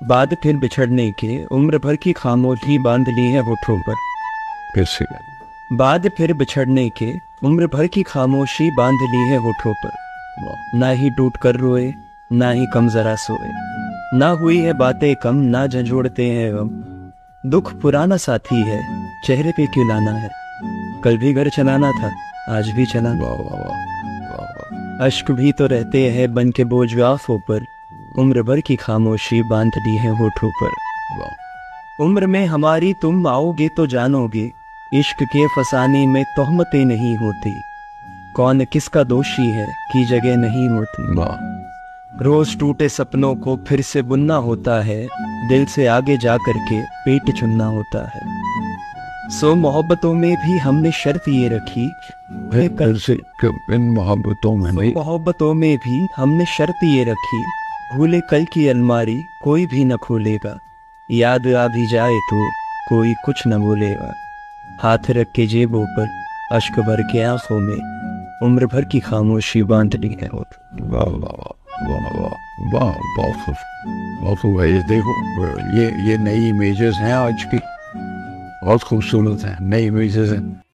बाद फिर बिछड़ने के उम्र भर की खामोशी बांध ली है होठों पर। कैसे? बाद फिर बिछड़ने के उम्र भर की खामोशी बांध ली है होठों पर। ना ही टूट कर रोए, ना ही कम जरा सोए, ना हुई है बातें कम, ना झंझोड़ते हैं हम। दुख पुराना साथी है, चेहरे पे क्यों लाना है। कल भी घर चलाना था, आज भी चलाना। वाह वाह वाह वाह वाह। अश्क भी तो रहते हैं बन के बोझ आंखों पर। उम्र भर की खामोशी बांध ली है होठों पर। वाह। उम्र में हमारी तुम आओगे तो जानोगे, इश्क के फसाने में तोहमतें नहीं होती। कौन किसका दोषी है कि जगह नहीं होती। वाह। रोज टूटे सपनों को फिर से बुनना होता है, दिल से आगे जा करके पेट चुनना होता है। सो मोहब्बतों में भी हमने शर्त ये रखी, फिर से इन मोहब्बतों में भी मोहब्बतों में भी हमने शर्त ये रखी, भूले कल की अलमारी कोई भी न खोलेगा। याद आ भी जाए तो कोई कुछ न बोलेगा। हाथ रख के जेबों पर अश्क भर के आंखों में, उम्र भर की खामोशी बांध ली है। वाह वाह वाह वाह वाह। बहुत खूब है। ये देखो, ये नई इमेजेस हैं आज की, बहुत खूबसूरत हैं, नई इमेजेस हैं।